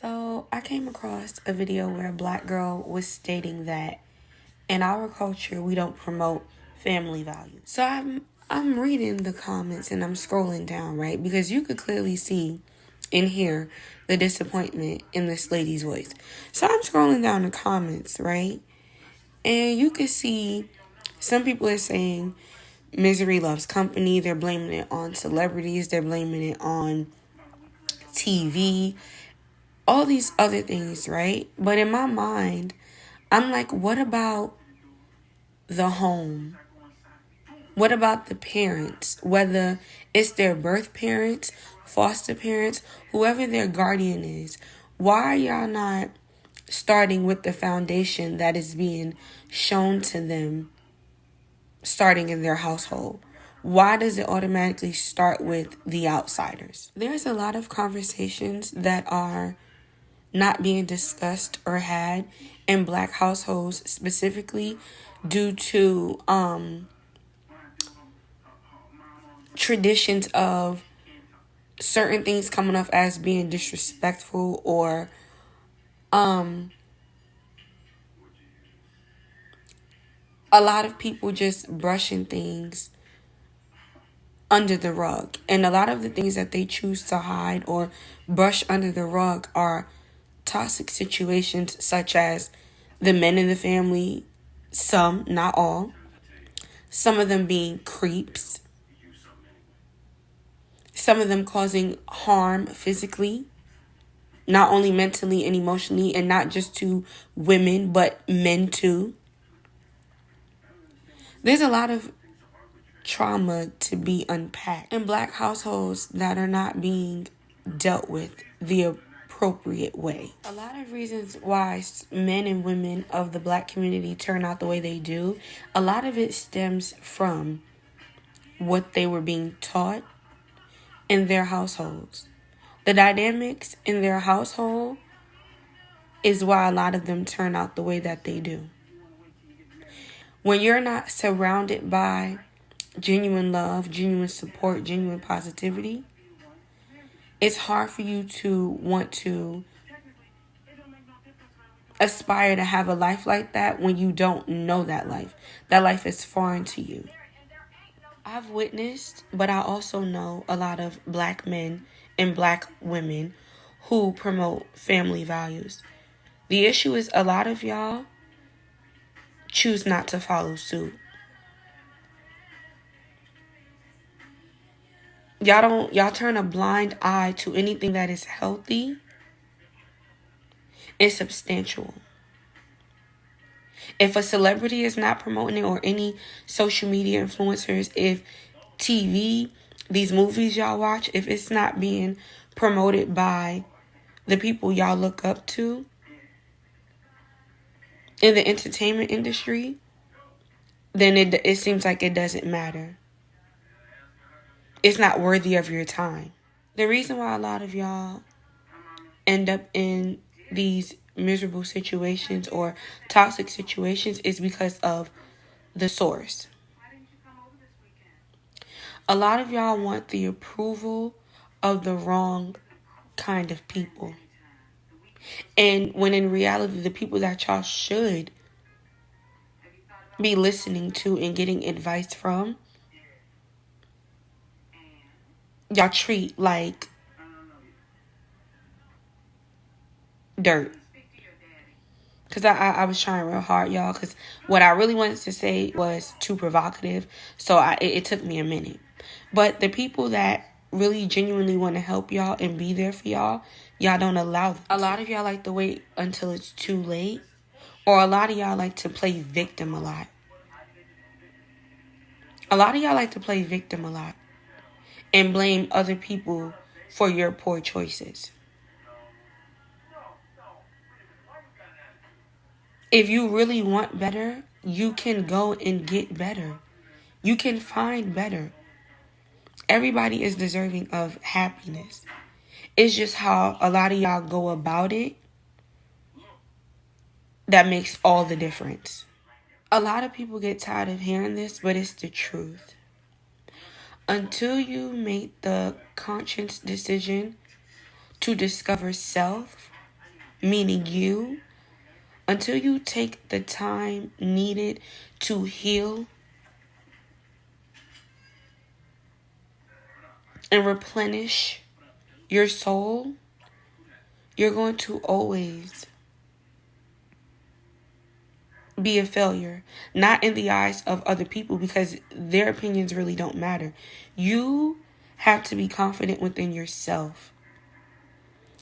So I came across a video where a black girl was stating that in our culture we don't promote family values. So I'm reading the comments and I'm scrolling down, right? Because you could clearly see and hear the disappointment in this lady's voice. So I'm scrolling down the comments, right? And you can see some people are saying misery loves company. They're blaming it on celebrities. They're blaming it on TV. All these other things, right? But in my mind, I'm like, what about the home? What about the parents? Whether it's their birth parents, foster parents, whoever their guardian is, why are y'all not starting with the foundation that is being shown to them starting in their household? Why does it automatically start with the outsiders? There's a lot of conversations that are not being discussed or had in black households specifically due to traditions of certain things coming off as being disrespectful or a lot of people just brushing things under the rug. And a lot of the things that they choose to hide or brush under the rug are toxic situations such as the men in the family, some, not all, some of them being creeps, some of them causing harm physically, not only mentally and emotionally, and not just to women, but men too. There's a lot of trauma to be unpacked in black households that are not being dealt with the appropriate way. A lot of reasons why men and women of the black community turn out the way they do, a lot of it stems from what they were being taught in their households. The dynamics in their household is why a lot of them turn out the way that they do. When you're not surrounded by genuine love, genuine support, genuine positivity, it's hard for you to want to aspire to have a life like that when you don't know that life. That life is foreign to you. I've witnessed, but I also know a lot of black men and black women who promote family values. The issue is a lot of y'all choose not to follow suit. Y'all turn a blind eye to anything that is healthy and substantial. If a celebrity is not promoting it or any social media influencers, if TV, these movies y'all watch, if it's not being promoted by the people y'all look up to in the entertainment industry, then it seems like it doesn't matter. It's not worthy of your time. The reason why a lot of y'all end up in these miserable situations or toxic situations is because of the source. A lot of y'all want the approval of the wrong kind of people. And when in reality, the people that y'all should be listening to and getting advice from, y'all treat like dirt. Because I was trying real hard, y'all. Because what I really wanted to say was too provocative. So it took me a minute. But the people that really genuinely want to help y'all and be there for y'all, y'all don't allow them. A lot of y'all like to wait until it's too late. Or a lot of y'all like to play victim a lot. A lot of y'all like to play victim a lot. And blame other people for your poor choices. If you really want better, you can go and get better. You can find better. Everybody is deserving of happiness. It's just how a lot of y'all go about it that makes all the difference. A lot of people get tired of hearing this, but it's the truth. Until you make the conscious decision to discover self meaning you, until you take the time needed to heal and replenish your soul, you're going to always be a failure. Not in the eyes of other people, because their opinions really don't matter. You have to be confident within yourself.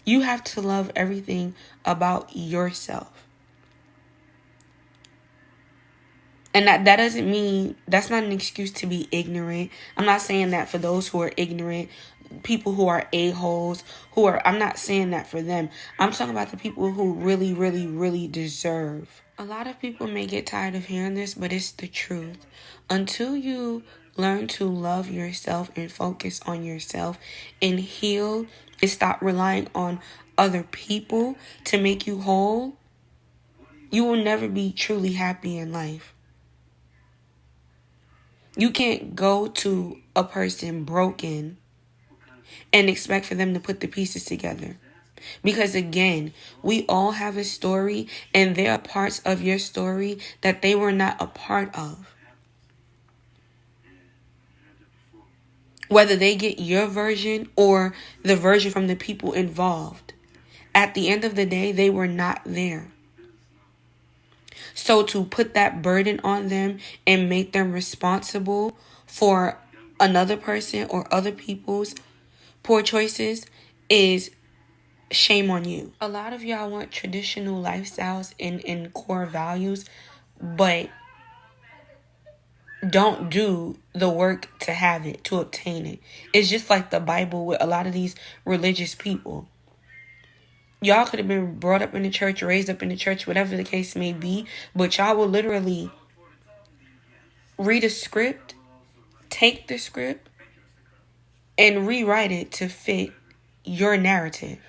You have to love everything about yourself. And that doesn't mean, that's not an excuse to be ignorant. I'm not saying that for those who are ignorant, people who are a-holes, I'm not saying that for them. I'm talking about the people who really, really, really deserve. A lot of people may get tired of hearing this, but it's the truth. Until you learn to love yourself and focus on yourself and heal and stop relying on other people to make you whole, you will never be truly happy in life. You can't go to a person broken and expect for them to put the pieces together. Because again, we all have a story, and there are parts of your story that they were not a part of. Whether they get your version or the version from the people involved, at the end of the day, they were not there. So to put that burden on them and make them responsible for another person or other people's poor choices is shame on you. A lot of y'all want traditional lifestyles and core values, but don't do the work to have it, to obtain it. It's just like the Bible with a lot of these religious people. Y'all could have been brought up in the church, raised up in the church, whatever the case may be, but y'all will literally read a script, take the script, and rewrite it to fit your narrative,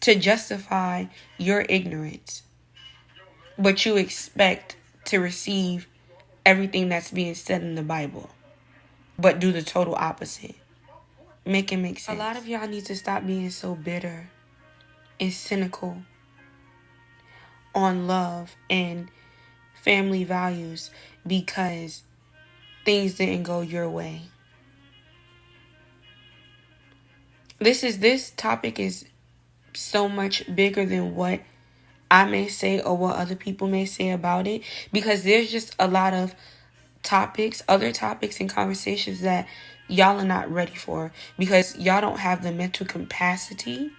to justify your ignorance. But you expect to receive everything that's being said in the Bible, but do the total opposite. Make it make sense. A lot of y'all need to stop being so bitter and cynical on love and family values because things didn't go your way. This topic is so much bigger than what I may say or what other people may say about it, because there's just a lot of other topics and conversations that y'all are not ready for, because y'all don't have the mental capacity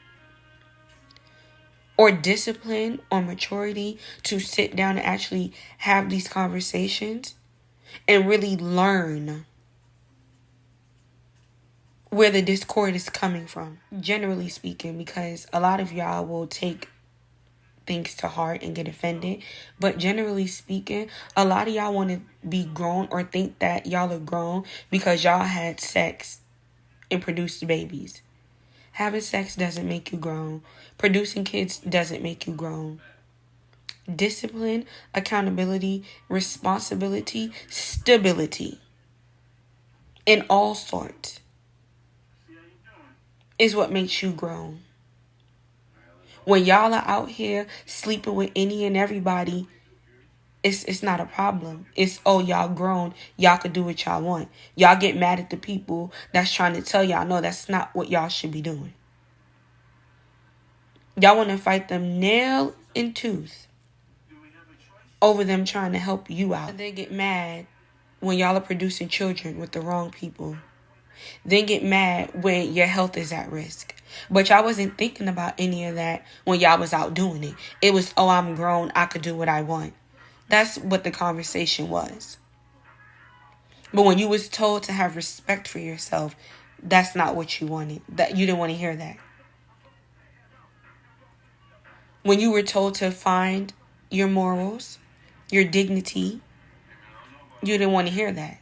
or discipline or maturity to sit down and actually have these conversations and really learn where the discord is coming from, generally speaking, because a lot of y'all will take things to heart and get offended. But generally speaking, a lot of y'all want to be grown or think that y'all are grown because y'all had sex and produced babies. Having sex doesn't make you grown. Producing kids doesn't make you grown. Discipline, accountability, responsibility, stability in all sorts is what makes you grown. When y'all are out here sleeping with any and everybody, it's not a problem. It's, oh, y'all grown. Y'all could do what y'all want. Y'all get mad at the people that's trying to tell y'all, no, that's not what y'all should be doing. Y'all want to fight them nail and tooth over them trying to help you out. They get mad when y'all are producing children with the wrong people. Then get mad when your health is at risk. But y'all wasn't thinking about any of that when y'all was out doing it. It was, oh, I'm grown, I could do what I want. That's what the conversation was. But when you was told to have respect for yourself, that's not what you wanted. That you didn't want to hear that. When you were told to find your morals, your dignity, you didn't want to hear that.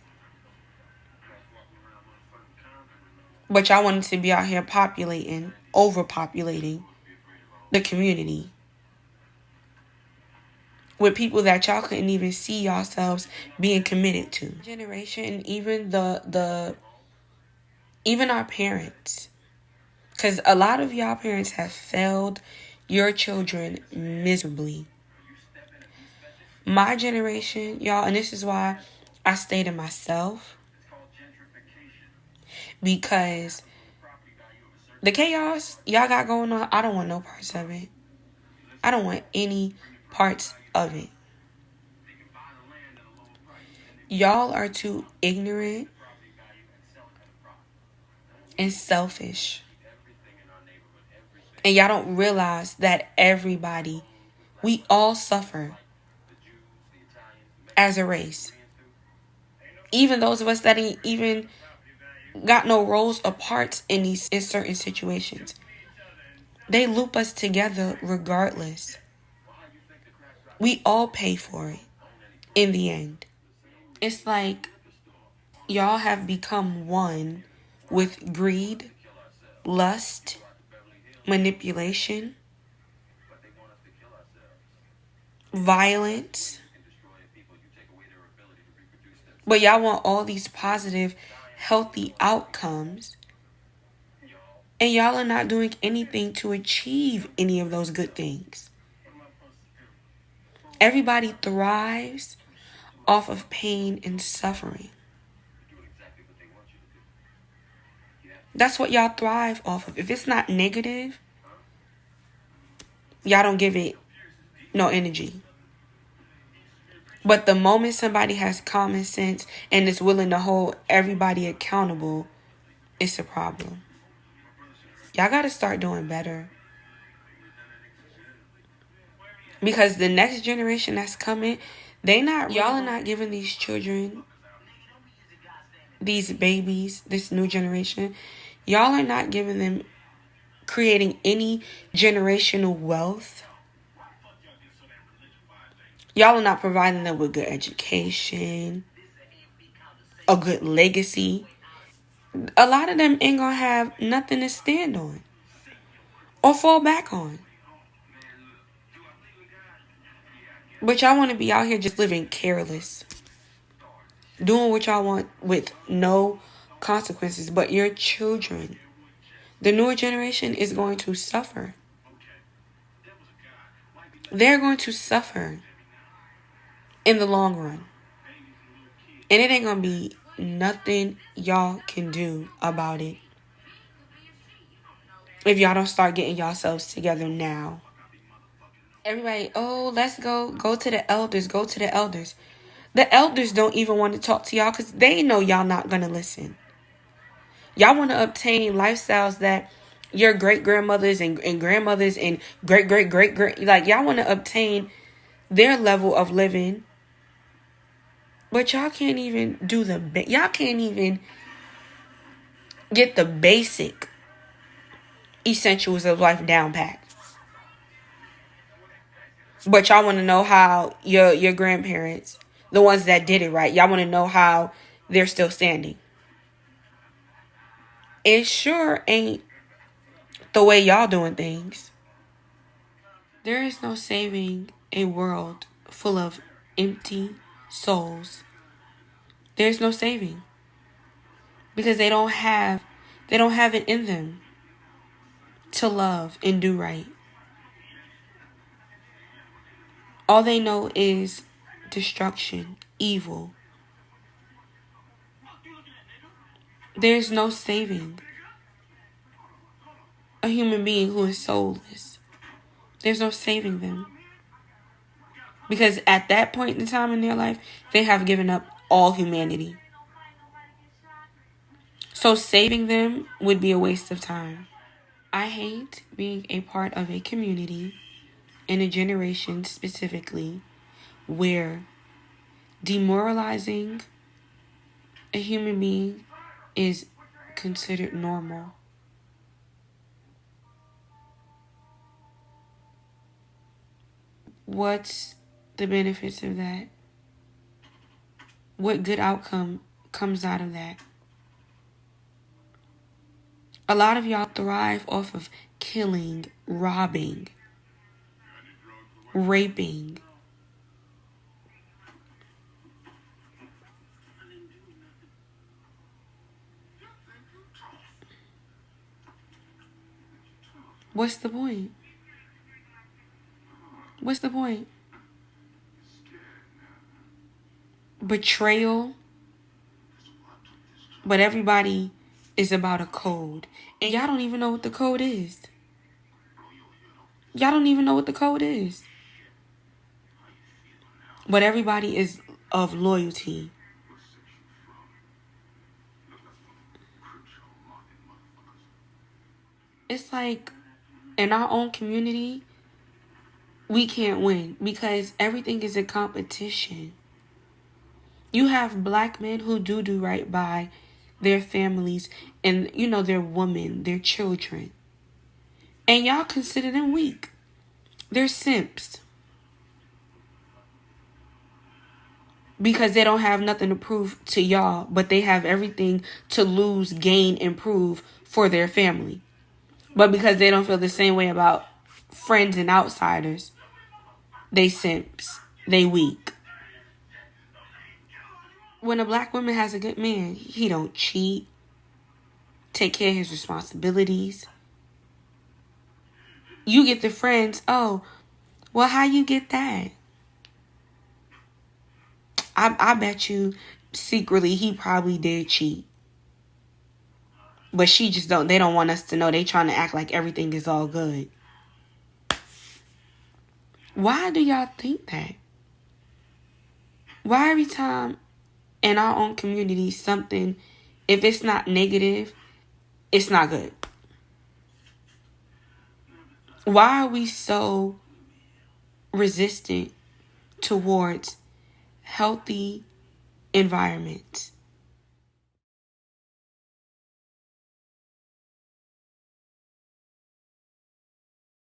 But y'all wanted to be out here overpopulating the community with people that y'all couldn't even see yourselves being committed to. Generation, even even our parents, because a lot of y'all parents have failed your children miserably. My generation, y'all, and this is why I stay to myself, because the chaos y'all got going on, I don't want no parts of it. I don't want any parts of it. Y'all are too ignorant and selfish. And y'all don't realize that everybody, we all suffer as a race. Even those of us that ain't even got no roles or parts in certain situations. They loop us together regardless. We all pay for it in the end. It's like y'all have become one with greed, lust, manipulation, violence. But y'all want all these positive, healthy outcomes. And y'all are not doing anything to achieve any of those good things. Everybody thrives off of pain and suffering. That's what y'all thrive off of. If it's not negative, y'all don't give it no energy. But the moment somebody has common sense and is willing to hold everybody accountable, it's a problem. Y'all got to start doing better. Because the next generation that's coming, y'all are not giving these children, these babies, this new generation, y'all are not giving them, creating any generational wealth. Y'all are not providing them with good education, a good legacy. A lot of them ain't gonna have nothing to stand on or fall back on. But y'all want to be out here just living careless, doing what y'all want with no consequences. But your children, the newer generation, is going to suffer. They're going to suffer in the long run. And it ain't going to be nothing y'all can do about it if y'all don't start getting yourselves together now. Everybody, let's go to the elders, go to the elders. The elders don't even want to talk to y'all because they know y'all not going to listen. Y'all want to obtain lifestyles that your great-grandmothers and grandmothers and great-great-great-great, like, y'all want to obtain their level of living. But y'all can't even y'all can't even get the basic essentials of life down pat. But y'all want to know how your grandparents, the ones that did it right, y'all want to know how they're still standing. It sure ain't the way y'all doing things. There is no saving a world full of empty souls. There's no saving. Because they don't have it in them to love and do right. All they know is destruction, evil. There's no saving a human being who is soulless. There's no saving them. Because at that point in time in their life, they have given up all humanity. So saving them would be a waste of time. I hate being a part of a community, in a generation specifically, where demoralizing a human being is considered normal. What's the benefits of that? What good outcome comes out of that? A lot of y'all thrive off of killing, robbing, raping. What's the point? What's the point? Betrayal. But everybody is about a code. And y'all don't even know what the code is. Y'all don't even know what the code is. But everybody is of loyalty. It's like in our own community, we can't win because everything is a competition. You have black men who do right by their families and, you know, their women, their children. And y'all consider them weak. They're simps. Because they don't have nothing to prove to y'all, but they have everything to lose, gain, and prove for their family. But because they don't feel the same way about friends and outsiders, they simps. They weak. When a black woman has a good man, he don't cheat, take care of his responsibilities. You get the friends, oh, well, how you get that? I bet you secretly he probably did cheat. But they don't want us to know. They trying to act like everything is all good. Why do y'all think that? Why every time in our own community something, if it's not negative, it's not good? Why are we so resistant towards healthy environments?